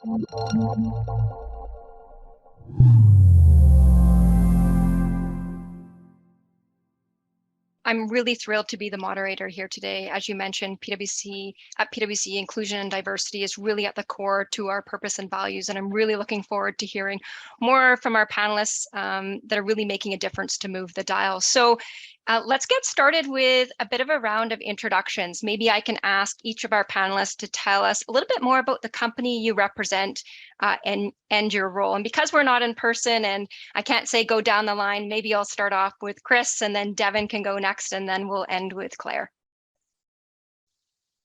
I'm really thrilled to be the moderator here today. As you mentioned, at PwC, inclusion and diversity is really at the core to our purpose and values. And I'm really looking forward to hearing more from our panelists that are really making a difference to move the dial. So let's get started with a bit of a round of introductions. Maybe I can ask each of our panelists to tell us a little bit more about the company you represent and your role. And because we're not in person and I can't say go down the line, maybe I'll start off with Chris and then Devin can go next and then we'll end with Claire.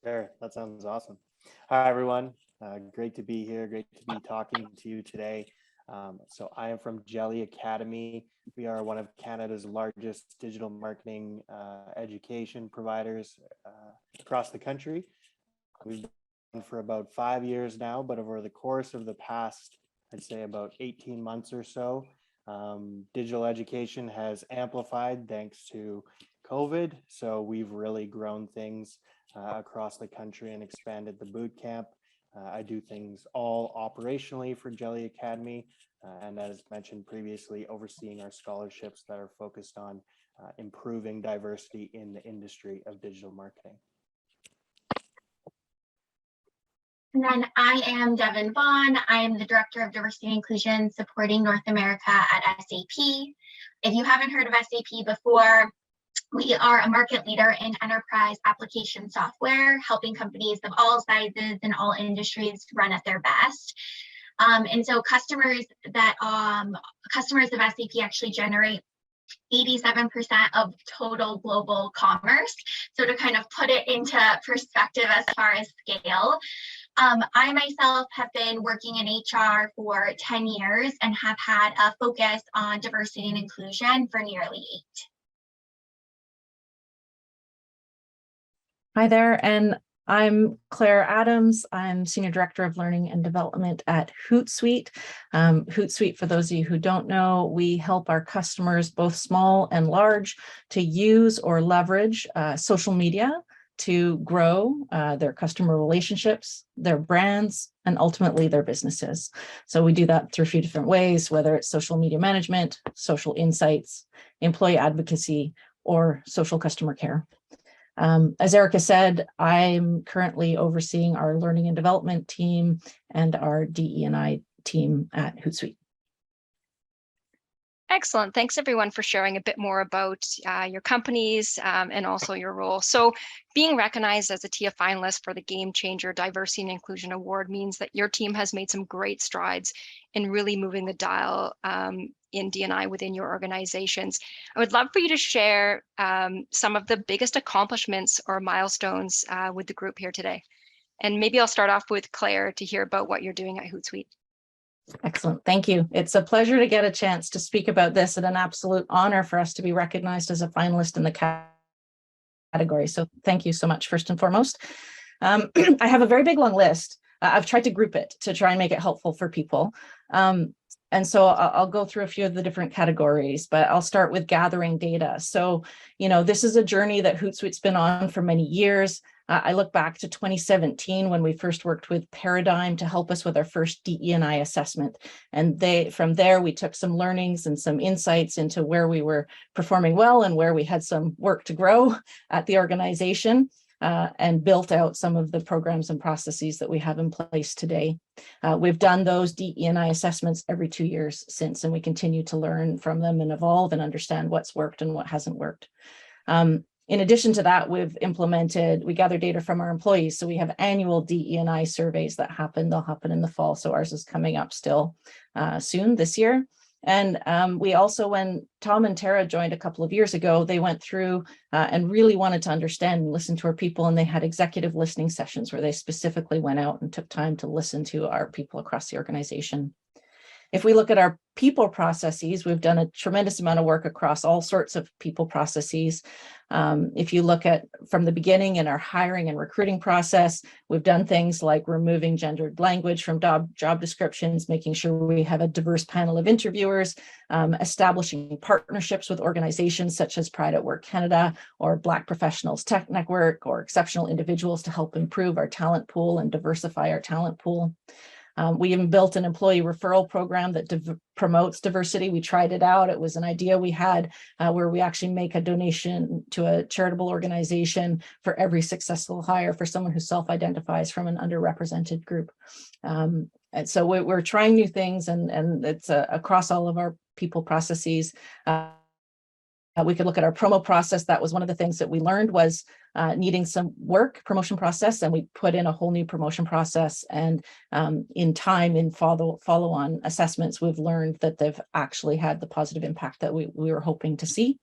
Sure, that sounds awesome. Hi, everyone. Great to be here. Great to be talking to you today. So I am from Jelly Academy. We are one of Canada's largest digital marketing education providers across the country. We've been for about 5 years now, but over the course of the past, I'd say about 18 months or so, digital education has amplified thanks to COVID. So we've really grown things across the country and expanded the boot camp. I do things all operationally for Jelly Academy, and as mentioned previously, overseeing our scholarships that are focused on improving diversity in the industry of digital marketing. And then I am Devin Bond. I am the Director of Diversity and Inclusion supporting North America at SAP. If you haven't heard of SAP before, we are a market leader in enterprise application software, helping companies of all sizes and all industries run at their best. And so customers of SAP actually generate 87% of total global commerce. So to kind of put it into perspective as far as scale, I myself have been working in HR for 10 years and have had a focus on diversity and inclusion for nearly 8. Hi there, and I'm Claire Adams. I'm Senior Director of Learning and Development at Hootsuite. Hootsuite, for those of you who don't know, we help our customers, both small and large, to use or leverage social media to grow their customer relationships, their brands, and ultimately their businesses. So we do that through a few different ways, whether it's social media management, social insights, employee advocacy, or social customer care. As Erica said, I'm currently overseeing our learning and development team and our DE&I team at Hootsuite. Excellent. Thanks everyone for sharing a bit more about your companies and also your role. So being recognized as a TIA finalist for the Gamechanger Diversity and Inclusion Award means that your team has made some great strides in really moving the dial in D&I within your organizations. I would love for you to share some of the biggest accomplishments or milestones with the group here today. And maybe I'll start off with Claire to hear about what you're doing at Hootsuite. Excellent. Thank you. It's a pleasure to get a chance to speak about this and an absolute honor for us to be recognized as a finalist in the category. So thank you so much, first and foremost. I have a very big long list. I've tried to group it to try and make it helpful for people. And so I'll go through a few of the different categories, but I'll start with gathering data. So, this is a journey that Hootsuite's been on for many years. I look back to 2017 when we first worked with Paradigm to help us with our first DE&I assessment. And from there, we took some learnings and some insights into where we were performing well and where we had some work to grow at the organization. And built out some of the programs and processes that we have in place today. We've done those DE&I assessments every 2 years since, and we continue to learn from them and evolve and understand what's worked and what hasn't worked. In addition to that, we gather data from our employees. So we have annual DE&I surveys that happen. They'll happen in the fall. So ours is coming up still soon this year. And we also, when Tom and Tara joined a couple of years ago, they went through and really wanted to understand and listen to our people. And they had executive listening sessions where they specifically went out and took time to listen to our people across the organization. If we look at our people processes, we've done a tremendous amount of work across all sorts of people processes. If you look at from the beginning in our hiring and recruiting process, we've done things like removing gendered language from job descriptions, making sure we have a diverse panel of interviewers, establishing partnerships with organizations such as Pride at Work Canada or Black Professionals Tech Network or Exceptional Individuals to help improve our talent pool and diversify our talent pool. We even built an employee referral program that promotes diversity. We tried it out. It was an idea we had where we actually make a donation to a charitable organization for every successful hire for someone who self-identifies from an underrepresented group. And so we're trying new things, and it's across all of our people processes. We could look at our promo process. That was one of the things that we learned was needing some work, promotion process, and we put in a whole new promotion process. And in time, in follow-on assessments, we've learned that they've actually had the positive impact that we were hoping to see.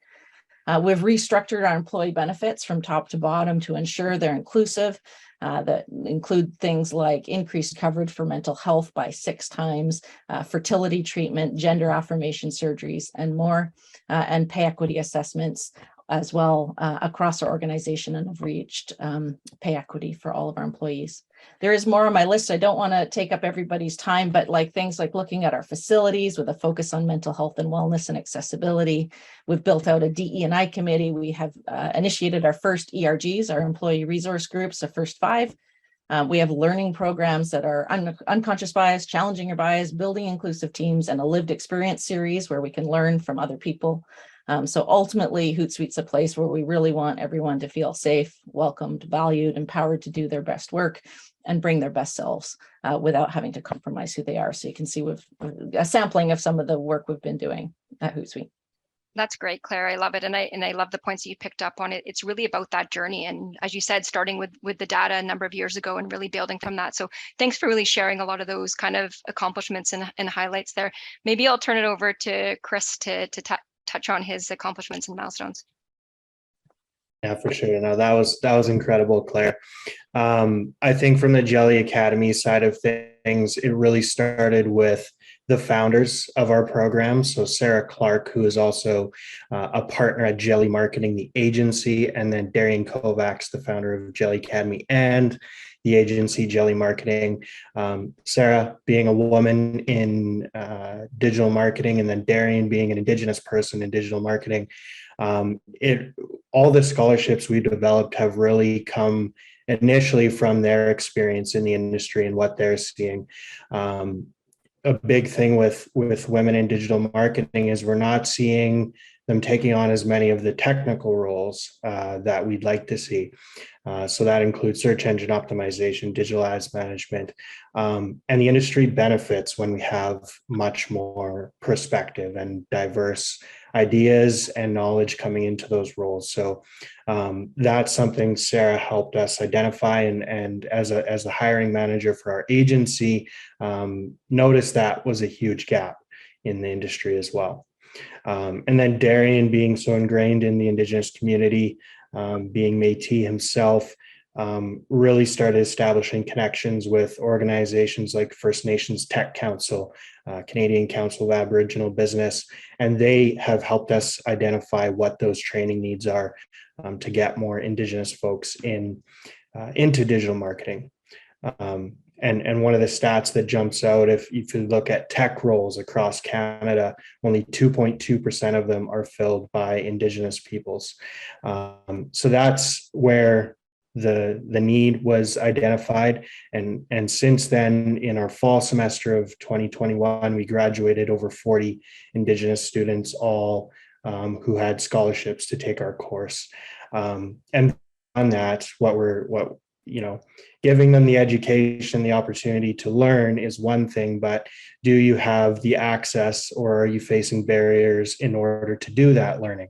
We've restructured our employee benefits from top to bottom to ensure they're inclusive. That include things like increased coverage for mental health by 6 times, fertility treatment, gender affirmation surgeries, and more, and pay equity assessments as well across our organization, and have reached pay equity for all of our employees. There is more on my list. I don't want to take up everybody's time, but like things like looking at our facilities with a focus on mental health and wellness and accessibility. We've built out a DE&I committee. We have initiated our first ERGs, our employee resource groups, the first 5. We have learning programs that are unconscious bias, challenging your bias, building inclusive teams, and a lived experience series where we can learn from other people. So ultimately, Hootsuite's a place where we really want everyone to feel safe, welcomed, valued, empowered to do their best work and bring their best selves without having to compromise who they are. So you can see we've a sampling of some of the work we've been doing at Hootsuite. That's great, Claire. I love it. And I love the points that you picked up on it. It's really about that journey. And as you said, starting with the data a number of years ago and really building from that. So thanks for really sharing a lot of those kind of accomplishments and highlights there. Maybe I'll turn it over to Chris to touch on his accomplishments and milestones. Yeah, for sure. No, that was incredible, Claire. I think from the Jelly Academy side of things, it really started with the founders of our program. So Sarah Clark, who is also a partner at Jelly Marketing, the agency, and then Darian Kovacs, the founder of Jelly Academy and the agency Jelly Marketing. Sarah being a woman in digital marketing, and then Darian being an Indigenous person in digital marketing. All the scholarships we developed have really come initially from their experience in the industry and what they're seeing. A big thing with women in digital marketing is we're not seeing them taking on as many of the technical roles that we'd like to see. So that includes search engine optimization, digital ads management, and the industry benefits when we have much more perspective and diverse ideas and knowledge coming into those roles. So that's something Sarah helped us identify, and as the hiring manager for our agency, noticed that was a huge gap in the industry as well. And then Darian being so ingrained in the Indigenous community, being Métis himself, really started establishing connections with organizations like First Nations Tech Council, Canadian Council of Aboriginal Business, and they have helped us identify what those training needs are to get more Indigenous folks into digital marketing. And one of the stats that jumps out, if you look at tech roles across Canada, only 2.2% of them are filled by Indigenous peoples. So that's where the need was identified. And since then, in our fall semester of 2021, we graduated over 40 Indigenous students, all who had scholarships to take our course. And on that, giving them the education, the opportunity to learn is one thing, but do you have the access, or are you facing barriers in order to do that learning?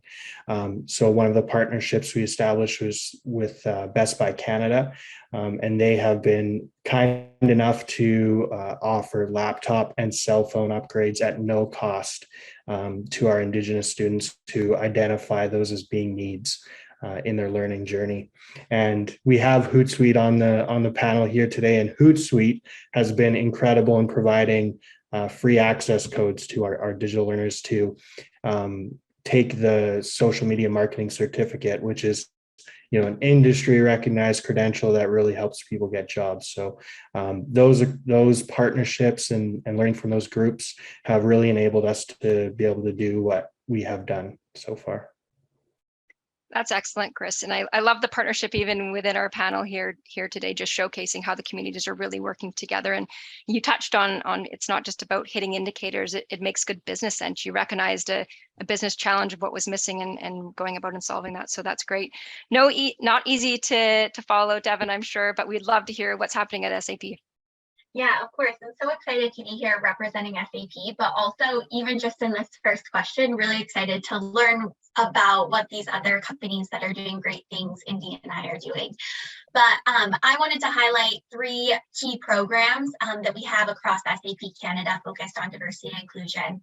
So one of the partnerships we established was with Best Buy Canada, and they have been kind enough to offer laptop and cell phone upgrades at no cost to our Indigenous students to identify those as being needs in their learning journey. And we have Hootsuite on the panel here today, and Hootsuite has been incredible in providing free access codes to our digital learners to take the social media marketing certificate, which is an industry recognized credential that really helps people get jobs. So those partnerships and learning from those groups have really enabled us to be able to do what we have done so far. That's excellent, Chris. And I love the partnership even within our panel here today, just showcasing how the communities are really working together. And you touched on it's not just about hitting indicators, it makes good business sense. You recognized a business challenge of what was missing and going about and solving that. So that's great. Not easy to follow, Devin, I'm sure, but we'd love to hear what's happening at SAP. Yeah, of course. I'm so excited to be here representing SAP, but also even just in this first question, really excited to learn about what these other companies that are doing great things, Indy and I, are doing. But I wanted to highlight 3 key programs that we have across SAP Canada focused on diversity and inclusion.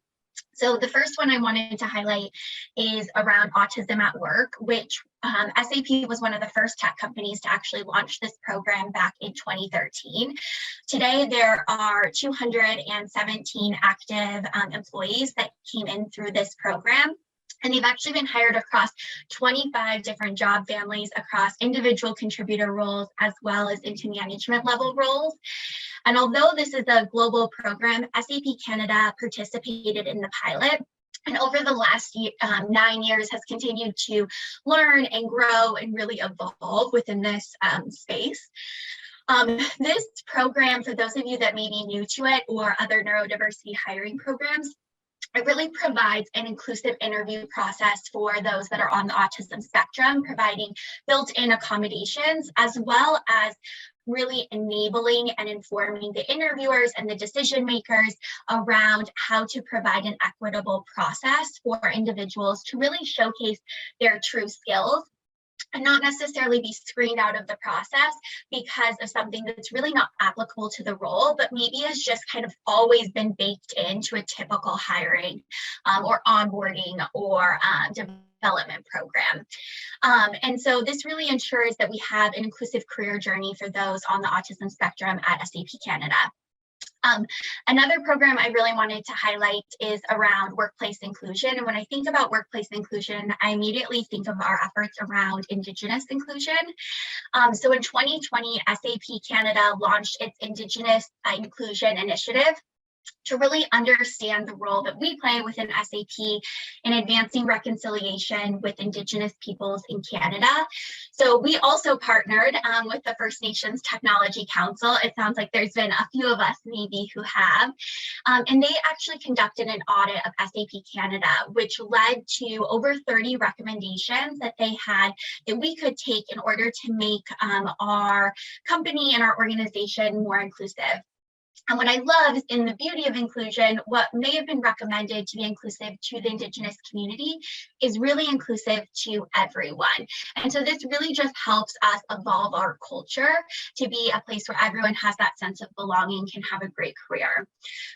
So the first one I wanted to highlight is around autism at work, which SAP was one of the first tech companies to actually launch this program back in 2013. Today, there are 217 active employees that came in through this program. And they've actually been hired across 25 different job families across individual contributor roles, as well as into management level roles. And although this is a global program, SAP Canada participated in the pilot. And over the last 9 years has continued to learn and grow and really evolve within this space. This program, for those of you that may be new to it or other neurodiversity hiring programs, it really provides an inclusive interview process for those that are on the autism spectrum, providing built-in accommodations, as well as really enabling and informing the interviewers and the decision makers around how to provide an equitable process for individuals to really showcase their true skills and not necessarily be screened out of the process because of something that's really not applicable to the role, but maybe has just kind of always been baked into a typical hiring or onboarding or development program. And so this really ensures that we have an inclusive career journey for those on the autism spectrum at SAP Canada. Another program I really wanted to highlight is around workplace inclusion. And when I think about workplace inclusion, I immediately think of our efforts around Indigenous inclusion. So in 2020, SAP Canada launched its Indigenous Inclusion Initiative to really understand the role that we play within SAP in advancing reconciliation with Indigenous peoples in Canada. So we also partnered with the First Nations Technology Council. It sounds like there's been a few of us maybe who have, and they actually conducted an audit of SAP Canada, which led to over 30 recommendations that they had that we could take in order to make our company and our organization more inclusive. And what I love is in the beauty of inclusion, what may have been recommended to be inclusive to the Indigenous community is really inclusive to everyone. And so this really just helps us evolve our culture to be a place where everyone has that sense of belonging, can have a great career.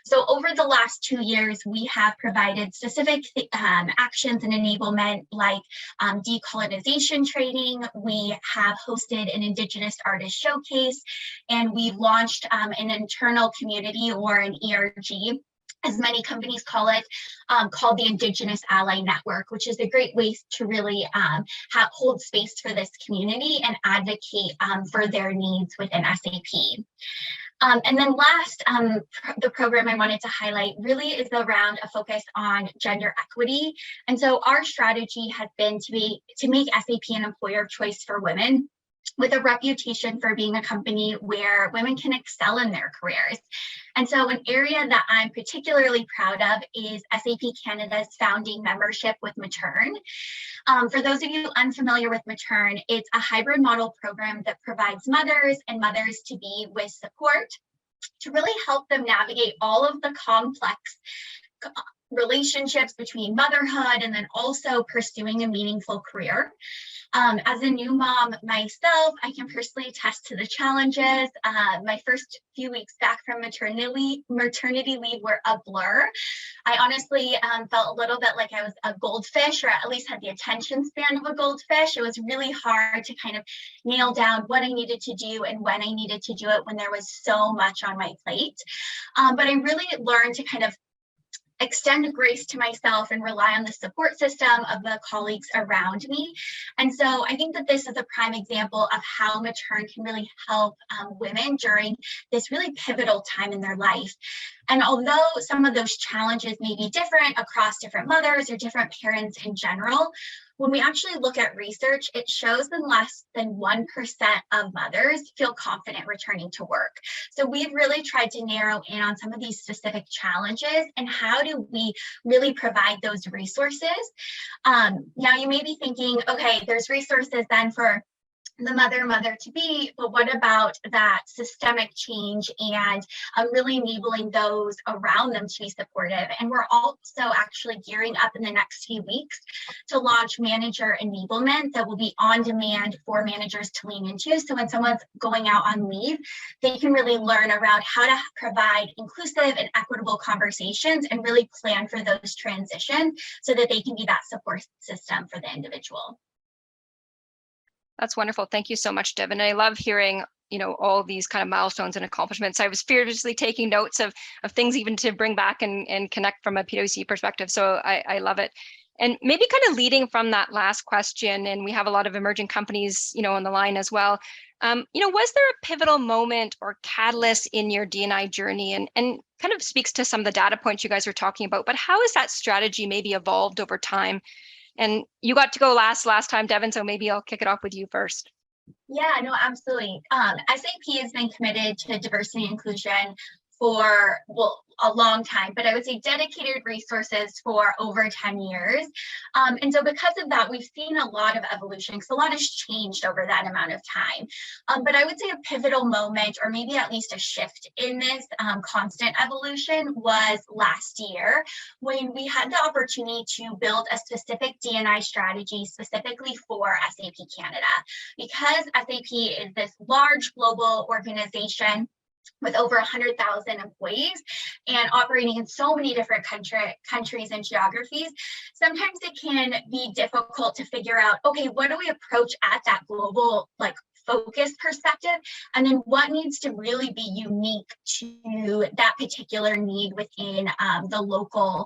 So over the last 2 years, we have provided specific actions and enablement like decolonization training. We have hosted an Indigenous artist showcase, and we've launched an internal community, or an ERG, as many companies call it, called the Indigenous Ally Network, which is a great way to really hold space for this community and advocate for their needs within SAP. And then last, the program I wanted to highlight really is around a focus on gender equity. And so our strategy has been to make SAP an employer of choice for women, with a reputation for being a company where women can excel in their careers. And so an area that I'm particularly proud of is SAP Canada's founding membership with Matern. For those of you unfamiliar with Matern, it's a hybrid model program that provides mothers and mothers-to-be with support to really help them navigate all of the complex relationships between motherhood and then also pursuing a meaningful career. As a new mom myself, I can personally attest to the challenges. My first few weeks back from maternity leave were a blur. I honestly felt a little bit like I was a goldfish, or at least had the attention span of a goldfish. It was really hard to kind of nail down what I needed to do and when I needed to do it when there was so much on my plate. But I really learned to kind of extend grace to myself and rely on the support system of the colleagues around me. And so I think that this is a prime example of how Matern can really help women during this really pivotal time in their life. And although some of those challenges may be different across different mothers or different parents in general, when we actually look at research, it shows that less than 1% of mothers feel confident returning to work. So we've really tried to narrow in on some of these specific challenges and how do we really provide those resources. Now you may be thinking, okay, there's resources then for the mother-to-be, but what about that systemic change and really enabling those around them to be supportive? And we're also actually gearing up in the next few weeks to launch manager enablement that will be on demand for managers to lean into. So when someone's going out on leave, they can really learn around how to provide inclusive and equitable conversations and really plan for those transitions so that they can be that support system for the individual. That's wonderful. Thank you so much, Devin. I love hearing, all these kind of milestones and accomplishments. I was furiously taking notes of things even to bring back and connect from a PwC perspective. So I love it. And maybe kind of leading from that last question, and we have a lot of emerging companies, on the line as well. Was there a pivotal moment or catalyst in your D&I journey, and kind of speaks to some of the data points you guys are talking about, but how has that strategy maybe evolved over time? And you got to go last time, Devin, so maybe I'll kick it off with you first. Yeah, no, absolutely. SAP has been committed to diversity and inclusion for, a long time, but I would say dedicated resources for over 10 years. And so because of that, we've seen a lot of evolution because a lot has changed over that amount of time. But I would say a pivotal moment, or maybe at least a shift in this constant evolution, was last year when we had the opportunity to build a specific D&I strategy specifically for SAP Canada. Because SAP is this large global organization with over 100,000 employees and operating in so many different countries and geographies, sometimes it can be difficult to figure out, okay, what do we approach at that global focus perspective, and then what needs to really be unique to that particular need within the local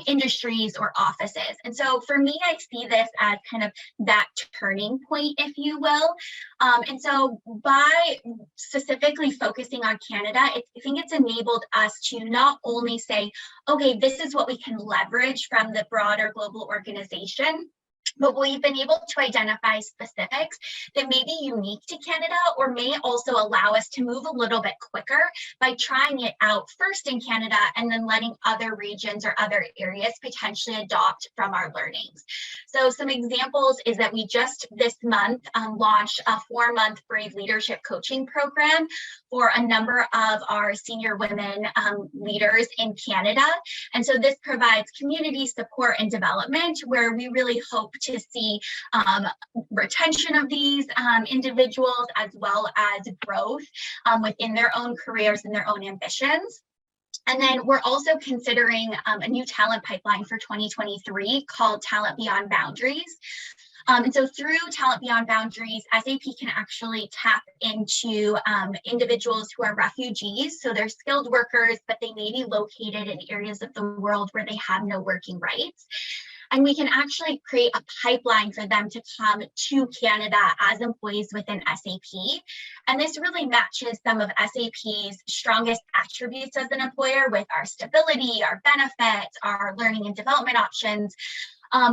industries or offices. And so for me, I see this as kind of that turning point, if you will. And so by specifically focusing on Canada, I think it's enabled us to not only say, okay, this is what we can leverage from the broader global organization, but we've been able to identify specifics that may be unique to Canada or may also allow us to move a little bit quicker by trying it out first in Canada and then letting other regions or other areas potentially adopt from our learnings. So some examples is that we just this month launched a 4-month Brave Leadership Coaching Program for a number of our senior women leaders in Canada. And so this provides community support and development where we really hope to see retention of these individuals as well as growth within their own careers and their own ambitions. And then we're also considering a new talent pipeline for 2023 called Talent Beyond Boundaries. And so through Talent Beyond Boundaries, SAP can actually tap into individuals who are refugees. So they're skilled workers, but they may be located in areas of the world where they have no working rights. And we can actually create a pipeline for them to come to Canada as employees within SAP. And this really matches some of SAP's strongest attributes as an employer with our stability, our benefits, our learning and development options,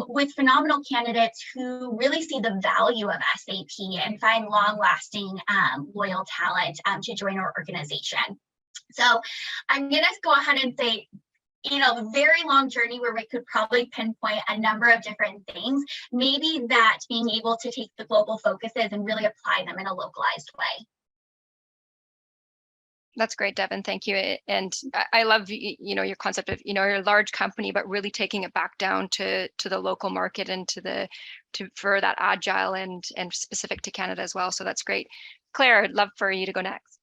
with phenomenal candidates who really see the value of SAP and find long-lasting, loyal talent to join our organization. So I'm going to go ahead and say, a very long journey where we could probably pinpoint a number of different things, maybe that being able to take the global focuses and really apply them in a localized way. That's great, Devin. Thank you. And I love, your concept of, you're a large company, but really taking it back down to the local market and for that agile and specific to Canada as well. So that's great. Claire, I'd love for you to go next.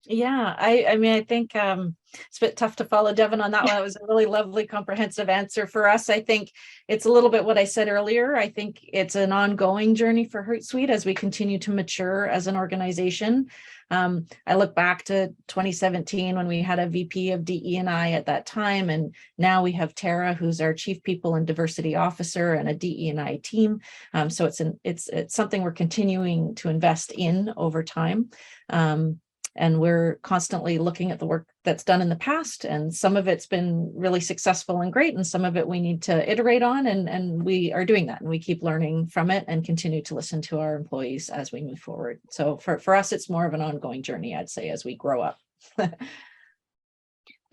Yeah, I mean, I think it's a bit tough to follow Devin on that one. It was a really lovely, comprehensive answer for us. I think it's a little bit what I said earlier. I think it's an ongoing journey for Hootsuite as we continue to mature as an organization. I look back to 2017 when we had a VP of DE&I at that time, and now we have Tara, who's our Chief People and Diversity Officer, and a DE&I team. So it's something we're continuing to invest in over time. And we're constantly looking at the work that's done in the past, and some of it's been really successful and great, and some of it we need to iterate on, and we are doing that, and we keep learning from it and continue to listen to our employees as we move forward. So for us, it's more of an ongoing journey, I'd say, as we grow up.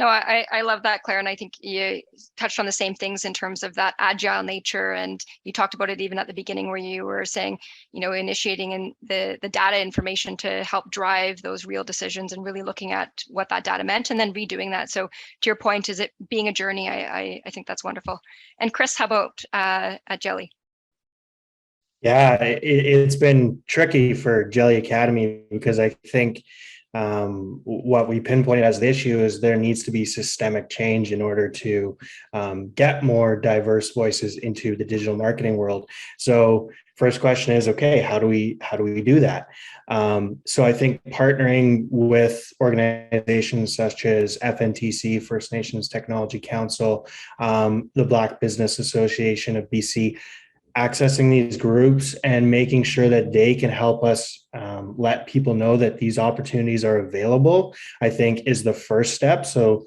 No, I love that, Claire. And I think you touched on the same things in terms of that agile nature. And you talked about it even at the beginning where you were saying, initiating in the data information to help drive those real decisions and really looking at what that data meant and then redoing that. So to your point, is it being a journey? I think that's wonderful. And Chris, how about at Jelly? Yeah, it's been tricky for Jelly Academy because I think what we pinpointed as the issue is there needs to be systemic change in order to get more diverse voices into the digital marketing world. So first question is, okay, how do we do that? So I think partnering with organizations such as FNTC, First Nations Technology Council, the Black Business Association of BC, accessing these groups and making sure that they can help us let people know that these opportunities are available, I think is the first step. So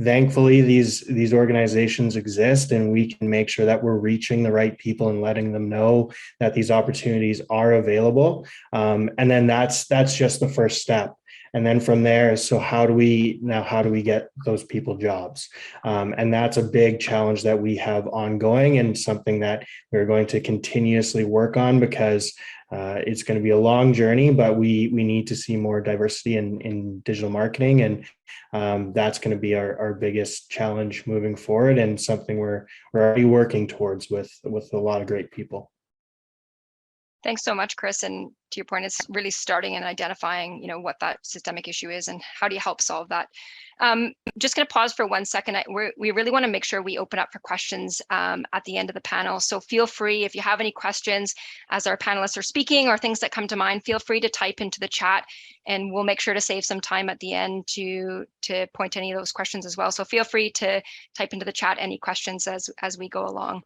thankfully, these organizations exist, and we can make sure that we're reaching the right people and letting them know that these opportunities are available. And then that's just the first step. And then from there, so how do we get those people jobs? And that's a big challenge that we have ongoing and something that we're going to continuously work on because it's going to be a long journey, but we need to see more diversity in digital marketing. And that's going to be our biggest challenge moving forward and something we're already working towards with a lot of great people. Thanks so much, Chris. And to your point, it's really starting and identifying, what that systemic issue is and how do you help solve that. Just going to pause for 1 second. We really want to make sure we open up for questions at the end of the panel. So feel free, if you have any questions as our panelists are speaking or things that come to mind, feel free to type into the chat and we'll make sure to save some time at the end to point to any of those questions as well. So feel free to type into the chat any questions as we go along.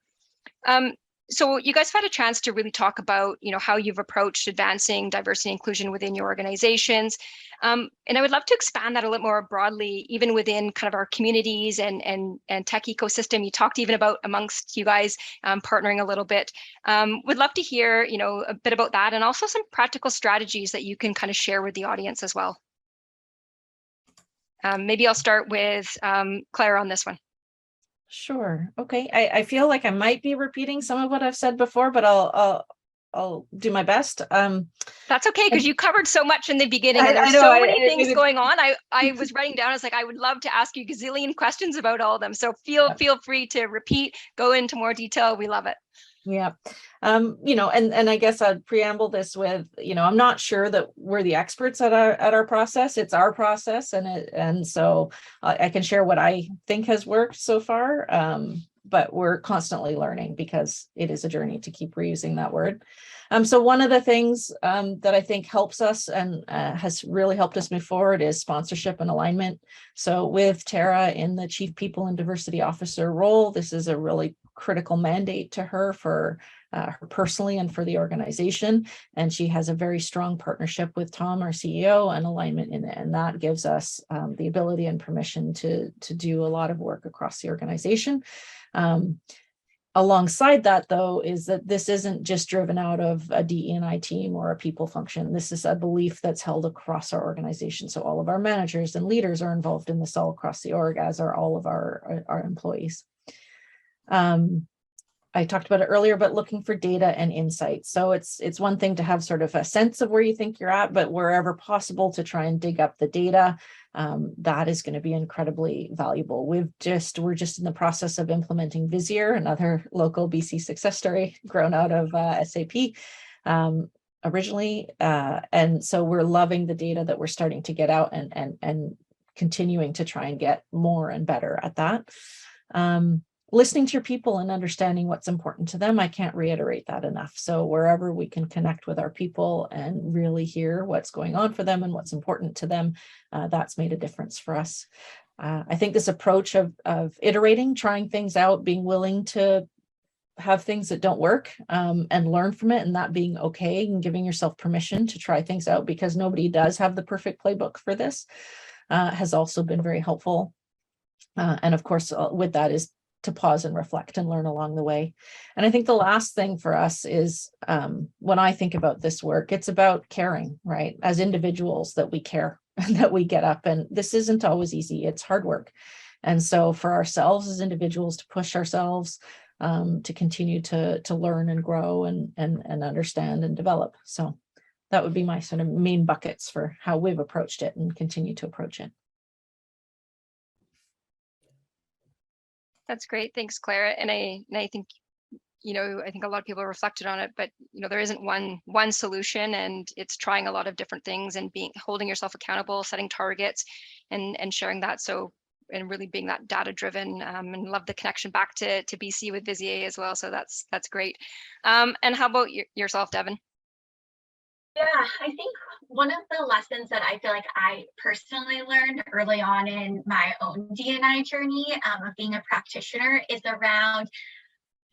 So you guys have had a chance to really talk about, how you've approached advancing diversity and inclusion within your organizations. And I would love to expand that a little more broadly, even within kind of our communities and tech ecosystem. You talked even about amongst you guys partnering a little bit. Would love to hear, a bit about that and also some practical strategies that you can kind of share with the audience as well. Maybe I'll start with Claire on this one. Sure. Okay. I feel like I might be repeating some of what I've said before, but I'll do my best. That's okay, because you covered so much in the beginning and there's so many things going on. I was writing down, I was like, I would love to ask you a gazillion questions about all of them. So feel free to repeat, go into more detail. We love it. Yeah. And I guess I'd preamble this with, I'm not sure that we're the experts at our process. It's our process. And so I can share what I think has worked so far. But we're constantly learning because it is a journey, to keep reusing that word. So one of the things that I think helps us and has really helped us move forward is sponsorship and alignment. So with Tara in the Chief People and Diversity Officer role, this is a really critical mandate to her for her personally and for the organization. And she has a very strong partnership with Tom, our CEO, and alignment in it. And that gives us the ability and permission to do a lot of work across the organization. Alongside that, though, is that this isn't just driven out of a DE&I team or a people function. This is a belief that's held across our organization. So all of our managers and leaders are involved in this all across the org, as are all of our employees. I talked about it earlier, but looking for data and insights. So it's one thing to have sort of a sense of where you think you're at, but wherever possible to try and dig up the data, that is going to be incredibly valuable. We're just in the process of implementing Vizier, another local BC success story grown out of SAP originally. And so we're loving the data that we're starting to get out and continuing to try and get more and better at that. Listening to your people and understanding what's important to them. I can't reiterate that enough. So wherever we can connect with our people and really hear what's going on for them and what's important to them, that's made a difference for us. I think this approach of iterating, trying things out, being willing to have things that don't work, and learn from it, and that being okay, and giving yourself permission to try things out, because nobody does have the perfect playbook for this, has also been very helpful. And of course, with that is to pause and reflect and learn along the way. And I think the last thing for us is, when I think about this work, it's about caring, right? As individuals, that we care and that we get up, and this isn't always easy. It's hard work. And so for ourselves as individuals, to push ourselves, to continue to learn and grow and understand and develop. So that would be my sort of main buckets for how we've approached it and continue to approach it. That's great. Thanks, Clara. And I think, I think a lot of people reflected on it, but, there isn't one solution, and it's trying a lot of different things and holding yourself accountable, setting targets and sharing that. So, and really being that data driven, and love the connection back to BC with Vizier as well. So that's great. And how about yourself, Devin? Yeah, I think one of the lessons that I feel like I personally learned early on in my own D&I journey of being a practitioner is around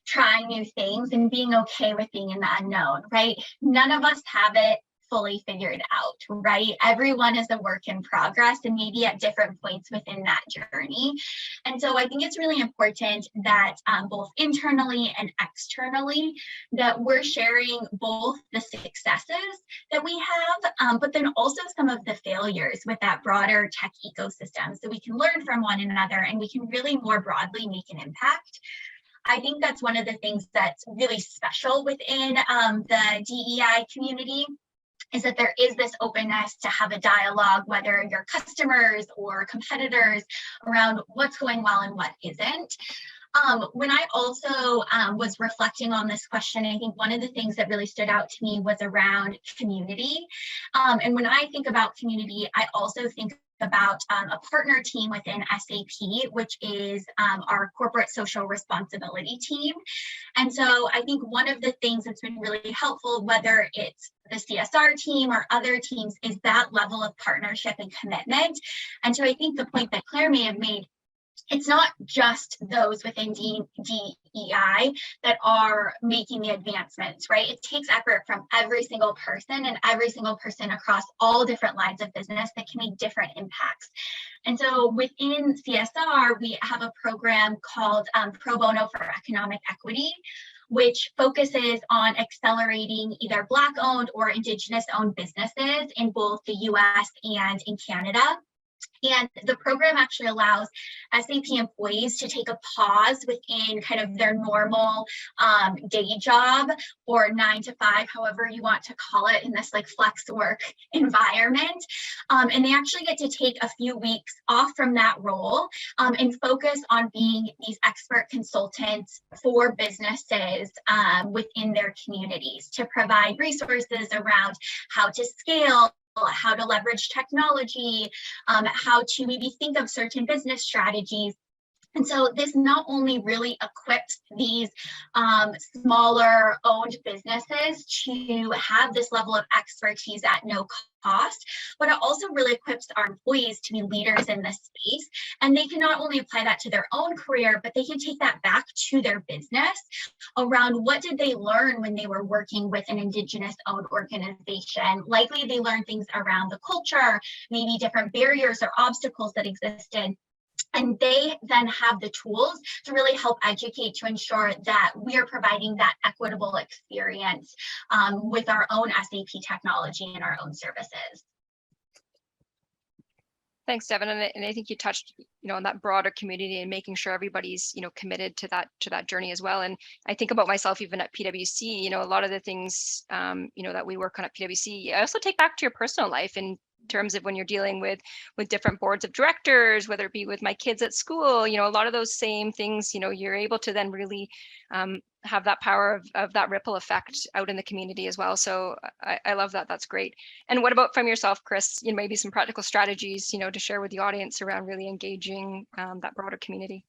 trying new things and being okay with being in the unknown, right? None of us have it fully figured out, right? Everyone is a work in progress, and maybe at different points within that journey. And so I think it's really important that both internally and externally, that we're sharing both the successes that we have, but then also some of the failures with that broader tech ecosystem, so we can learn from one another and we can really more broadly make an impact. I think that's one of the things that's really special within the DEI community, is that there is this openness to have a dialogue, whether you're customers or competitors, around what's going well and what isn't. When I also was reflecting on this question, I think one of the things that really stood out to me was around community. And when I think about community, I also think about a partner team within SAP, which is our corporate social responsibility team. And so I think one of the things that's been really helpful, whether it's the CSR team or other teams, is that level of partnership and commitment. And so I think the point that Claire may have made, it's not just those within DEI that are making the advancements, right? It takes effort from every single person, and every single person across all different lines of business that can make different impacts. And so within CSR, we have a program called Pro Bono for Economic Equity, which focuses on accelerating either Black-owned or Indigenous-owned businesses in both the US and in Canada. And the program actually allows SAP employees to take a pause within kind of their normal day job, or 9 to 5, however you want to call it, in this like flex work environment. And they actually get to take a few weeks off from that role and focus on being these expert consultants for businesses within their communities, to provide resources around how to scale, how to leverage technology, how to maybe think of certain business strategies. And so this not only really equips these smaller owned businesses to have this level of expertise at no cost, but it also really equips our employees to be leaders in this space. And they can not only apply that to their own career, but they can take that back to their business around what did they learn when they were working with an Indigenous owned organization. Likely they learned things around the culture, maybe different barriers or obstacles that existed. And they then have the tools to really help educate, to ensure that we are providing that equitable experience with our own SAP technology and our own services. Thanks, Devin. And I think you touched, on that broader community and making sure everybody's, committed to that journey as well. And I think about myself, even at PwC, a lot of the things, that we work on at PwC, I also take back to your personal life in terms of when you're dealing with different boards of directors, whether it be with my kids at school, a lot of those same things, you're able to then really have that power of that ripple effect out in the community as well. So I love that. That's great. And what about from yourself, Chris, maybe some practical strategies, to share with the audience around really engaging that broader community?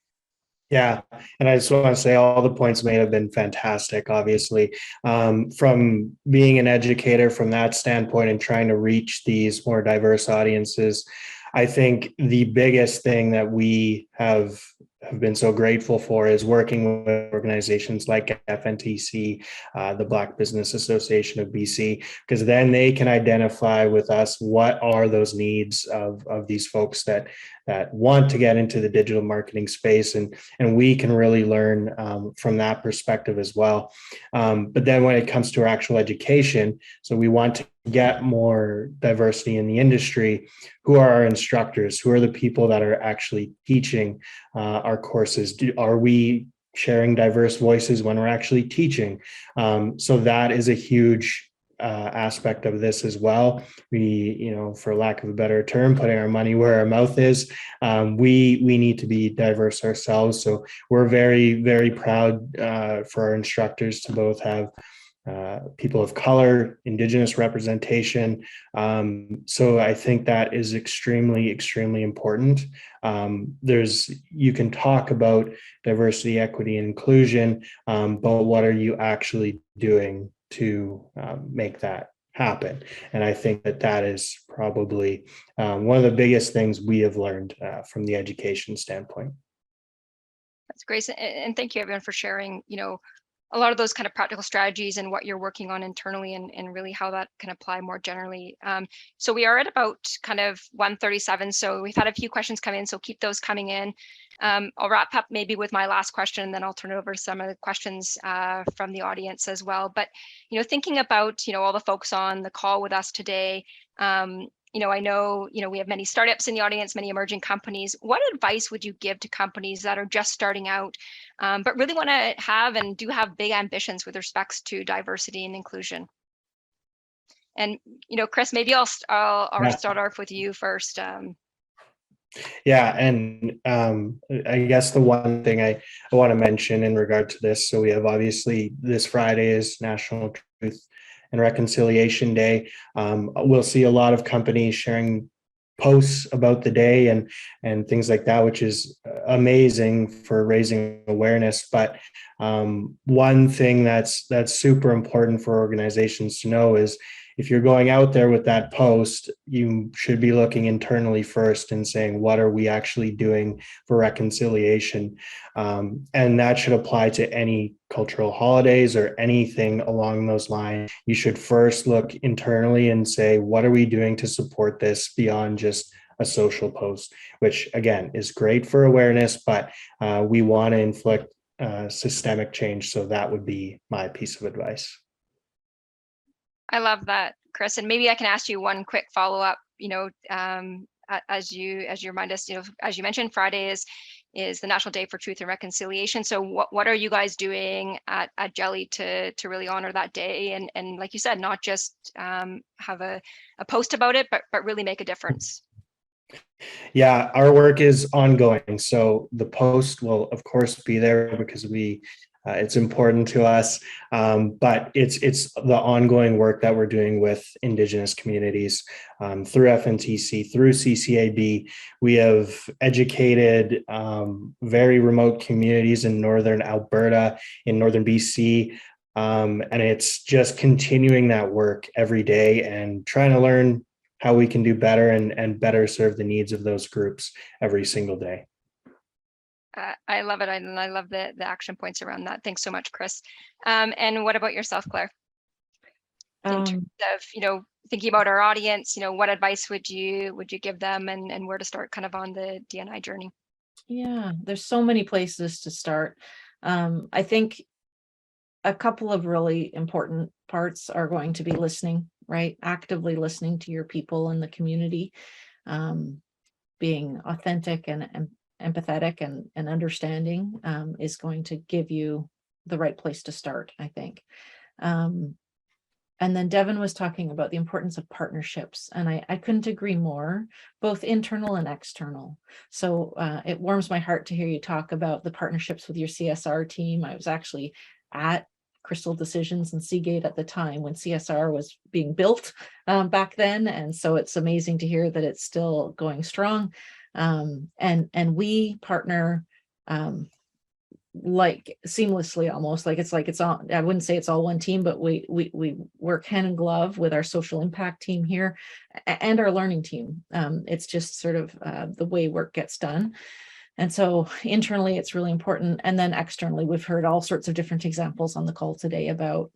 Yeah, and I just want to say all the points made have been fantastic, obviously. From being an educator from that standpoint and trying to reach these more diverse audiences, I think the biggest thing that we have have been so grateful for is working with organizations like FNTC, the Black Business Association of BC, because then they can identify with us what are those needs of these folks that want to get into the digital marketing space, and we can really learn from that perspective as well. But then when it comes to our actual education, so we want to get more diversity in the industry. Who are our instructors? Who are the people that are actually teaching our courses? Are we sharing diverse voices when we're actually teaching? So that is a huge aspect of this as well. We, for lack of a better term, putting our money where our mouth is. We need to be diverse ourselves. So we're very, very proud for our instructors to both have people of color, Indigenous representation. So I think that is extremely, extremely important. You can talk about diversity, equity, and inclusion, but what are you actually doing to make that happen? And I think that is probably one of the biggest things we have learned from the education standpoint. That's great. And thank you everyone for sharing, a lot of those kind of practical strategies and what you're working on internally, and really how that can apply more generally. So we are at about kind of 1:37. So we've had a few questions come in, so keep those coming in. I'll wrap up maybe with my last question, and then I'll turn it over to some of the questions from the audience as well. But, thinking about, all the folks on the call with us today, I know, we have many startups in the audience, many emerging companies. What advice would you give to companies that are just starting out, but really want to have and do have big ambitions with respects to diversity and inclusion? And, Chris, maybe I'll start off with you first. Yeah, and I guess the one thing I want to mention in regard to this, so we have obviously this Friday is National Truth and Reconciliation Day. We'll see a lot of companies sharing posts about the day and things like that, which is amazing for raising awareness. But one thing that's super important for organizations to know is, if you're going out there with that post, you should be looking internally first and saying, what are we actually doing for reconciliation? And that should apply to any cultural holidays or anything along those lines. You should first look internally and say, what are we doing to support this beyond just a social post, which again is great for awareness, but we want to inflict systemic change. So that would be my piece of advice. I love that, Chris. And maybe I can ask you one quick follow-up, as you remind us, as you mentioned, Friday is the National Day for Truth and Reconciliation. So what are you guys doing at Jelly to really honor that day? And like you said, not just have a post about it, but really make a difference. Yeah, our work is ongoing. So the post will, of course, be there because it's important to us, but it's the ongoing work that we're doing with Indigenous communities through FNTC, through CCAB. We have educated very remote communities in northern Alberta, in northern BC, and it's just continuing that work every day and trying to learn how we can do better and better serve the needs of those groups every single day. I love it, and I love the action points around that. Thanks so much, Chris. And what about yourself, Claire? In terms of, thinking about our audience, what advice would you give them, and where to start kind of on the D&I journey? Yeah, there's so many places to start. I think a couple of really important parts are going to be listening, right? Actively listening to your people in the community, being authentic and empathetic and understanding is going to give you the right place to start, I think. And then Devin was talking about the importance of partnerships, and I couldn't agree more, both internal and external. So it warms my heart to hear you talk about the partnerships with your CSR team. I was actually at Crystal Decisions and Seagate at the time when CSR was being built back then. And so it's amazing to hear that it's still going strong. And we partner like seamlessly, almost like it's all, I wouldn't say it's all one team, but we work hand in glove with our social impact team here and our learning team. It's just sort of the way work gets done. And so internally, it's really important. And then externally, we've heard all sorts of different examples on the call today about,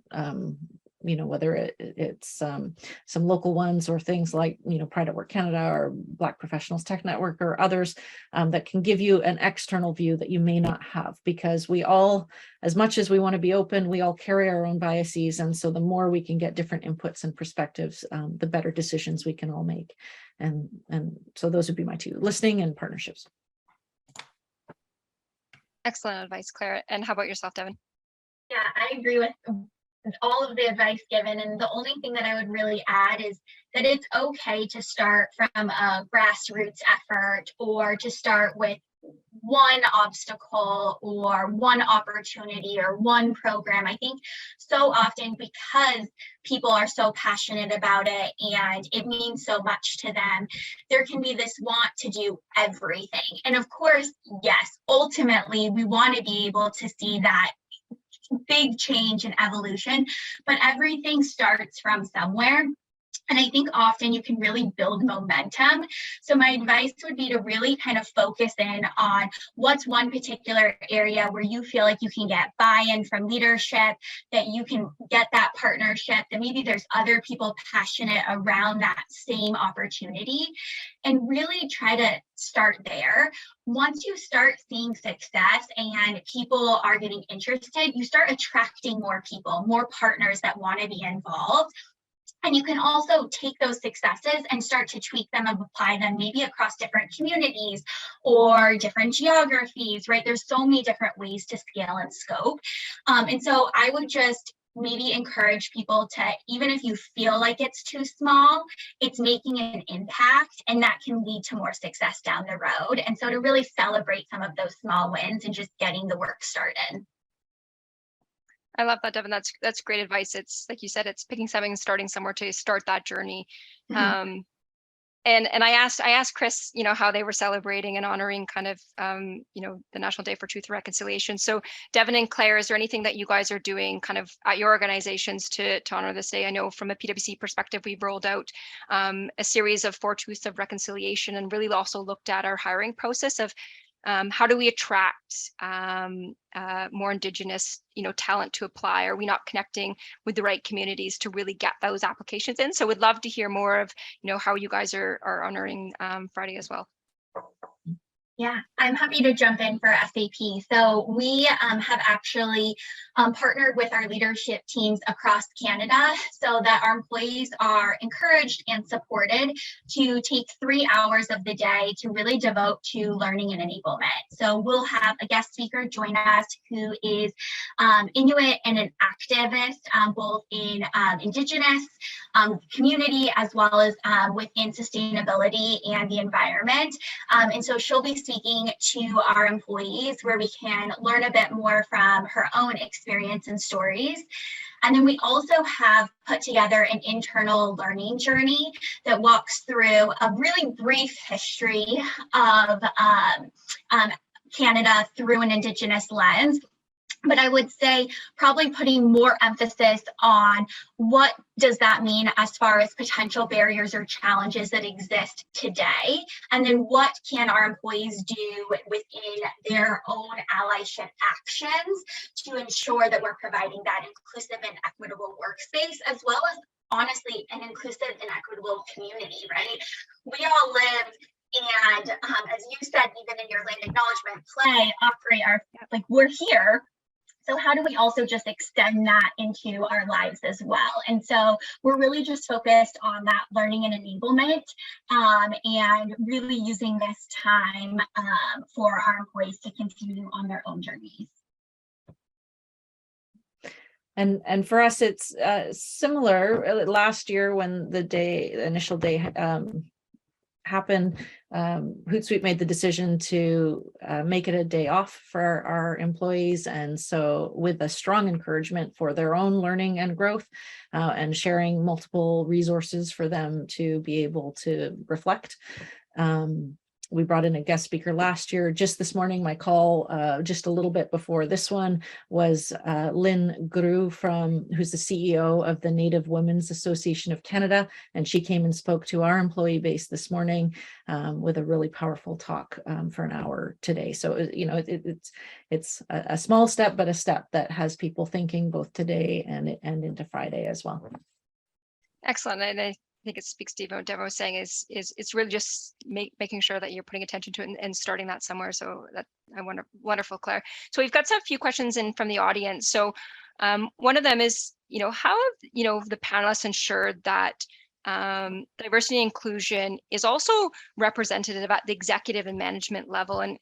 whether it's some local ones or things like, Pride at Work Canada or Black Professionals Tech Network or others that can give you an external view that you may not have, because we all, as much as we want to be open, we all carry our own biases. And so the more we can get different inputs and perspectives, the better decisions we can all make. And so those would be my two: listening and partnerships. Excellent advice, Claire. And how about yourself, Devin? Yeah, I agree with all of the advice given. And the only thing that I would really add is that it's okay to start from a grassroots effort, or to start with one obstacle or one opportunity or one program. I think so often, because people are so passionate about it and it means so much to them, there can be this want to do everything. And of course, yes, ultimately we want to be able to see that big change and evolution, but everything starts from somewhere. And I think often you can really build momentum. So my advice would be to really kind of focus in on what's one particular area where you feel like you can get buy-in from leadership, that you can get that partnership, that maybe there's other people passionate around that same opportunity, and really try to start there. Once you start seeing success and people are getting interested, you start attracting more people, more partners that want to be involved. And you can also take those successes and start to tweak them and apply them maybe across different communities or different geographies, right? There's so many different ways to scale and scope. And so I would just maybe encourage people to, even if you feel like it's too small, it's making an impact, and that can lead to more success down the road. And so to really celebrate some of those small wins and just getting the work started. I love that, Devin. That's great advice. It's like you said, it's picking something and starting somewhere to start that journey. Mm-hmm. And I asked Chris, how they were celebrating and honoring kind of, the National Day for Truth and Reconciliation. So Devin and Claire, is there anything that you guys are doing kind of at your organizations to honor this day? I know from a PwC perspective, we've rolled out a series of 4 Truths of Reconciliation, and really also looked at our hiring process of how do we attract more Indigenous, talent to apply? Are we not connecting with the right communities to really get those applications in? So we'd love to hear more of, how you guys are honoring Friday as well. Yeah, I'm happy to jump in for SAP. So we have actually partnered with our leadership teams across Canada so that our employees are encouraged and supported to take 3 hours of the day to really devote to learning and enablement. So we'll have a guest speaker join us who is Inuit and an activist, both in Indigenous community as well as within sustainability and the environment. And so she'll be speaking to our employees, where we can learn a bit more from her own experience and stories. And then we also have put together an internal learning journey that walks through a really brief history of Canada through an Indigenous lens. But I would say probably putting more emphasis on what does that mean as far as potential barriers or challenges that exist today, and then what can our employees do within their own allyship actions to ensure that we're providing that inclusive and equitable workspace, as well as, honestly, an inclusive and equitable community, right? We all live and, as you said, even in your land acknowledgement, operate our, like, we're here. So how do we also just extend that into our lives as well? And so we're really just focused on that learning and enablement, and really using this time for our employees to continue on their own journeys. And for us, it's similar. Last year, when the initial day happened, Hootsuite made the decision to make it a day off for our employees. And so with a strong encouragement for their own learning and growth, and sharing multiple resources for them to be able to reflect. We brought in a guest speaker last year. Just this morning, my call, just a little bit before this one, was Lynn Gru, who's the CEO of the Native Women's Association of Canada, and she came and spoke to our employee base this morning with a really powerful talk for an hour today. So it's a small step, but a step that has people thinking both today and into Friday as well. Excellent. And I think it speaks to what Devin was saying is it's really just making sure that you're putting attention to it and starting that somewhere. So that wonderful, Claire. So we've got some few questions in from the audience. So one of them is, how have, the panelists ensured that diversity and inclusion is also representative at the executive and management level? And,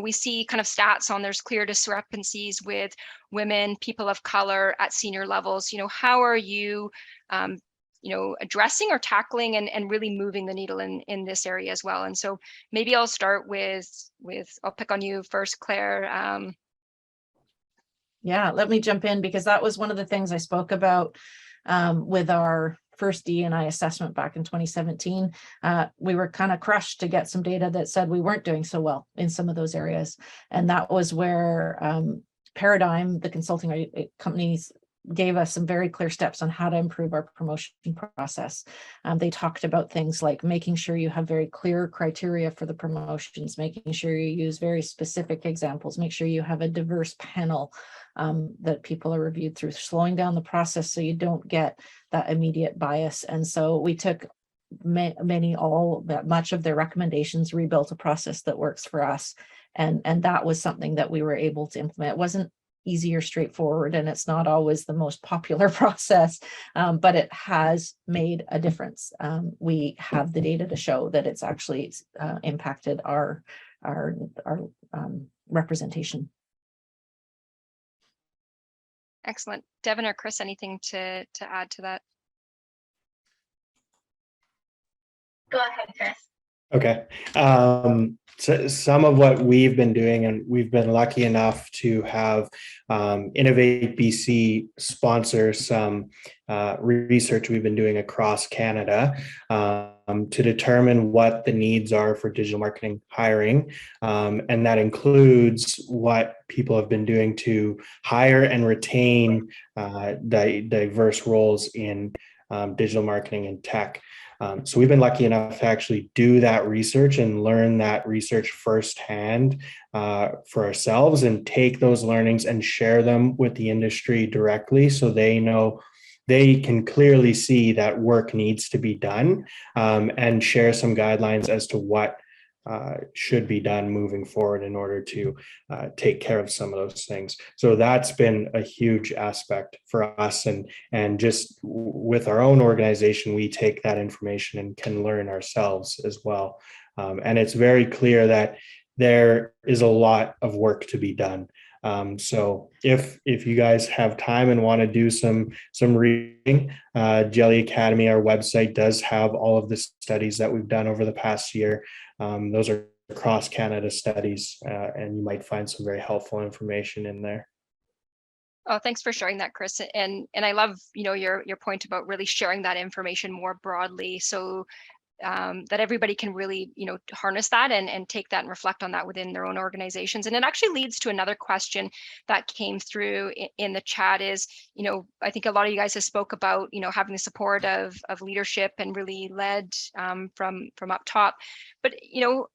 we see kind of stats on there's clear discrepancies with women, people of color at senior levels. How are you addressing or tackling and really moving the needle in this area as well? And so maybe I'll start with I'll pick on you first, Claire. Yeah, let me jump in, because that was one of the things I spoke about with our first D&I assessment back in 2017. We were kind of crushed to get some data that said we weren't doing so well in some of those areas. And that was where Paradigm, the consulting companies, gave us some very clear steps on how to improve our promotion process. They talked about things like making sure you have very clear criteria for the promotions, making sure you use very specific examples, make sure you have a diverse panel that people are reviewed through, slowing down the process so you don't get that immediate bias. And so we took much of their recommendations, rebuilt a process that works for us. And that was something that we were able to implement. It wasn't easy or straightforward, and it's not always the most popular process, but it has made a difference. We have the data to show that it's actually impacted our representation. Excellent. Devin or Chris, anything to add to that? Go ahead, Chris. Okay. So some of what we've been doing, and we've been lucky enough to have Innovate BC sponsor some research we've been doing across Canada to determine what the needs are for digital marketing hiring. And that includes what people have been doing to hire and retain diverse roles in digital marketing and tech. So we've been lucky enough to actually do that research and learn that research firsthand for ourselves, and take those learnings and share them with the industry directly, so they know, they can clearly see that work needs to be done, and share some guidelines as to what should be done moving forward in order to take care of some of those things. So that's been a huge aspect for us, and just with our own organization, we take that information and can learn ourselves as well. And it's very clear that there is a lot of work to be done. So if you guys have time and want to do some reading, Jelly Academy, our website, does have all of the studies that we've done over the past year. Those are across Canada studies, and you might find some very helpful information in there. Oh, thanks for sharing that, Chris. And I love, your point about really sharing that information more broadly, so that everybody can really, harness that and take that and reflect on that within their own organizations. And it actually leads to another question that came through in the chat is, I think a lot of you guys have spoke about, having the support of leadership and really led from up top. But,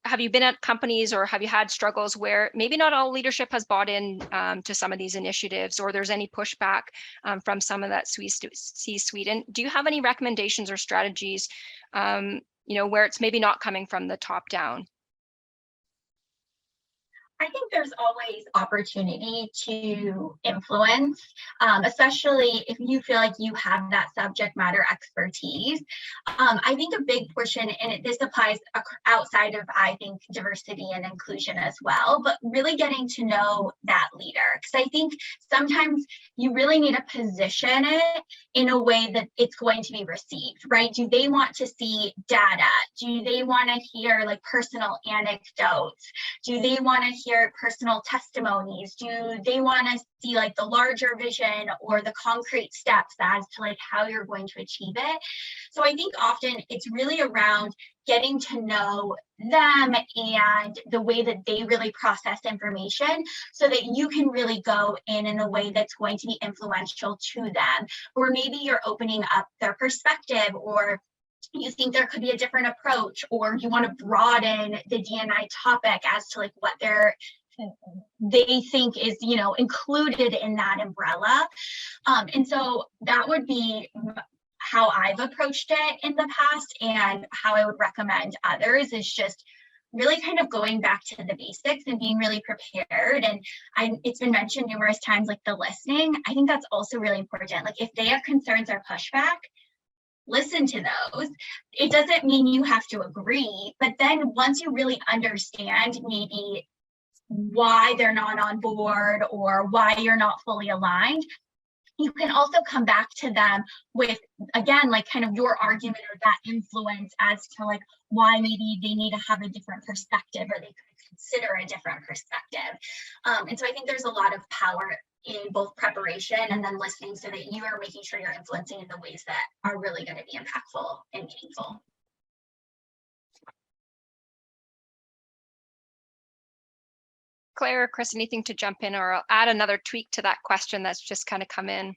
have you been at companies, or have you had struggles where maybe not all leadership has bought in to some of these initiatives, or there's any pushback from some of that C-suite? And do you have any recommendations or strategies where it's maybe not coming from the top down? I think there's always opportunity to influence, especially if you feel like you have that subject matter expertise. I think a big portion, and this applies outside of, I think, diversity and inclusion as well, but really getting to know that leader. Because I think sometimes you really need to position it in a way that it's going to be received, right? Do they want to see data? Do they want to hear like personal anecdotes? Do they want to hear hear personal testimonies? Do they want to see like the larger vision or the concrete steps as to like how you're going to achieve it? So I think often it's really around getting to know them and the way that they really process information so that you can really go in a way that's going to be influential to them. Or maybe you're opening up their perspective, or you think there could be a different approach, or you want to broaden the D&I topic as to like what they think is, you know, included in that umbrella. And so that would be how I've approached it in the past, and how I would recommend others is just really kind of going back to the basics and being really prepared. And it's been mentioned numerous times, like the listening. I think that's also really important. Like if they have concerns or pushback, listen to those. It doesn't mean you have to agree, but then once you really understand maybe why they're not on board or why you're not fully aligned, you can also come back to them with, again, like kind of your argument or that influence as to like why maybe they need to have a different perspective, or they could consider a different perspective. And so I think there's a lot of power in both preparation and then listening, so that you are making sure you're influencing in the ways that are really going to be impactful and meaningful. Claire or Chris, anything to jump in, or I'll add another tweak to that question that's just kind of come in.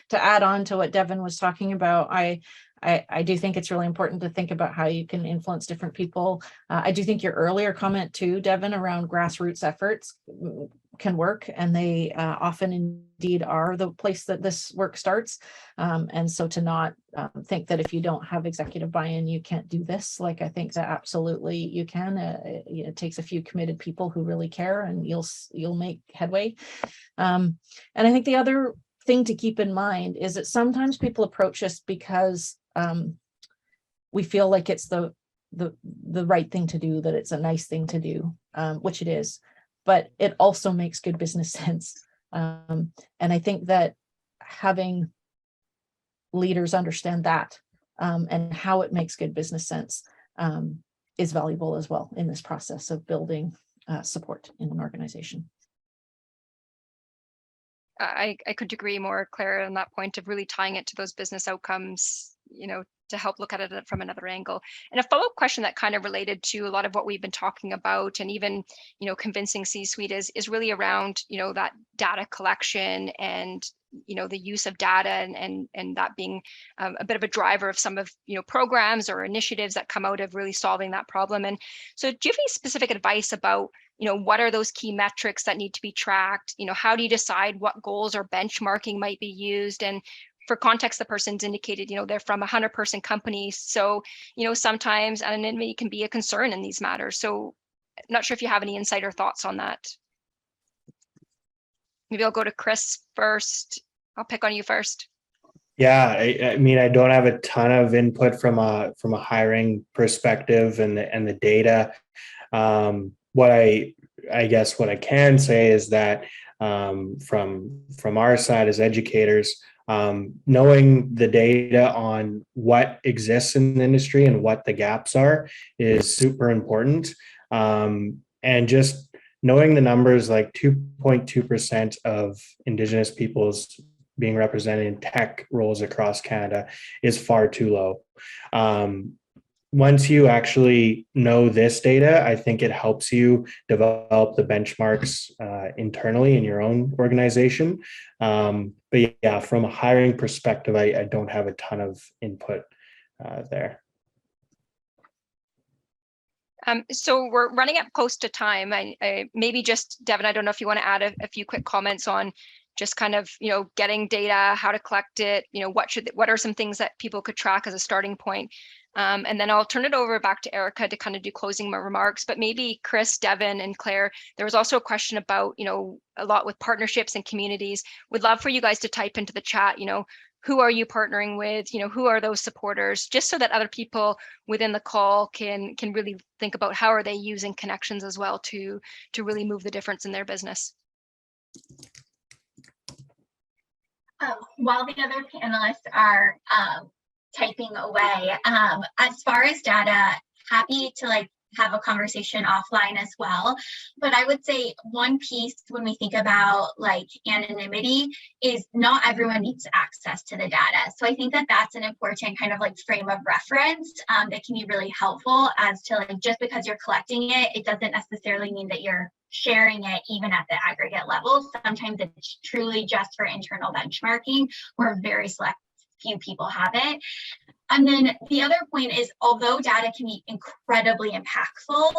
To add on to what Devin was talking about, I do think it's really important to think about how you can influence different people. I do think your earlier comment too, Devin, around grassroots efforts can work, and they often indeed are the place that this work starts. And so to not think that if you don't have executive buy-in, you can't do this. Like, I think that absolutely you can. It takes a few committed people who really care, and you'll make headway. And I think the other thing to keep in mind is that sometimes people approach us because we feel like it's the right thing to do, that it's a nice thing to do, which it is, but it also makes good business sense. And I think that having leaders understand that and how it makes good business sense is valuable as well in this process of building support in an organization. I couldn't agree more, Claire, on that point of really tying it to those business outcomes, you know, to help look at it from another angle. And a follow-up question that kind of related to a lot of what we've been talking about, and even, you know, convincing C-suite is really around, you know, that data collection and, you know, the use of data, and that being a bit of a driver of some of, you know, programs or initiatives that come out of really solving that problem. And so do you have any specific advice about, you know, what are those key metrics that need to be tracked? You know, how do you decide what goals or benchmarking might be used? And for context, the person's indicated, you know, they're from a 100-person company. So, you know, sometimes anonymity can be a concern in these matters. So I'm not sure if you have any insight or thoughts on that. Maybe I'll go to Chris first. I'll pick on you first. Yeah, I mean, I don't have a ton of input from a hiring perspective and the data. What I guess what I can say is that from our side as educators, knowing the data on what exists in the industry and what the gaps are is super important. And just knowing the numbers, like 2.2% of Indigenous peoples being represented in tech roles across Canada is far too low. Once you actually know this data, I think it helps you develop the benchmarks internally in your own organization. But yeah, from a hiring perspective, I don't have a ton of input there. So we're running up close to time. I maybe just, Devin, I don't know if you want to add a few quick comments on just kind of, you know, getting data, how to collect it, you know, what are some things that people could track as a starting point. And then I'll turn it over back to Erica to kind of do closing remarks, but maybe Chris, Devin, and Claire, there was also a question about, you know, a lot with partnerships and communities. Would love for you guys to type into the chat, you know, who are you partnering with? You know, who are those supporters? Just so that other people within the call can really think about how are they using connections as well to really move the difference in their business. While the other panelists are typing away, as far as data, happy to like have a conversation offline as well. But I would say one piece when we think about like anonymity is not everyone needs access to the data. So I think that that's an important kind of like frame of reference that can be really helpful as to like, just because you're collecting it, it doesn't necessarily mean that you're sharing it even at the aggregate level. Sometimes it's truly just for internal benchmarking where very select few people have it. And then the other point is, although data can be incredibly impactful,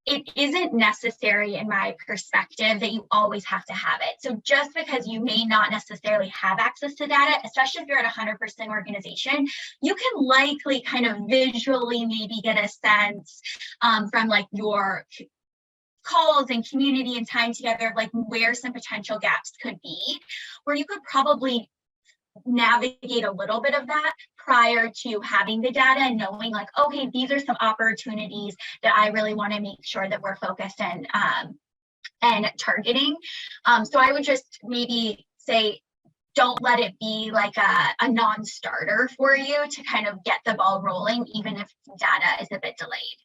it isn't necessary in my perspective that you always have to have it. So just because you may not necessarily have access to data, especially if you're at 100% organization, you can likely kind of visually maybe get a sense from like your calls and community and time together, like where some potential gaps could be, where you could probably navigate a little bit of that prior to having the data and knowing like, okay, these are some opportunities that I really want to make sure that we're focused and targeting. So I would just maybe say, don't let it be like a non-starter for you to kind of get the ball rolling, even if data is a bit delayed.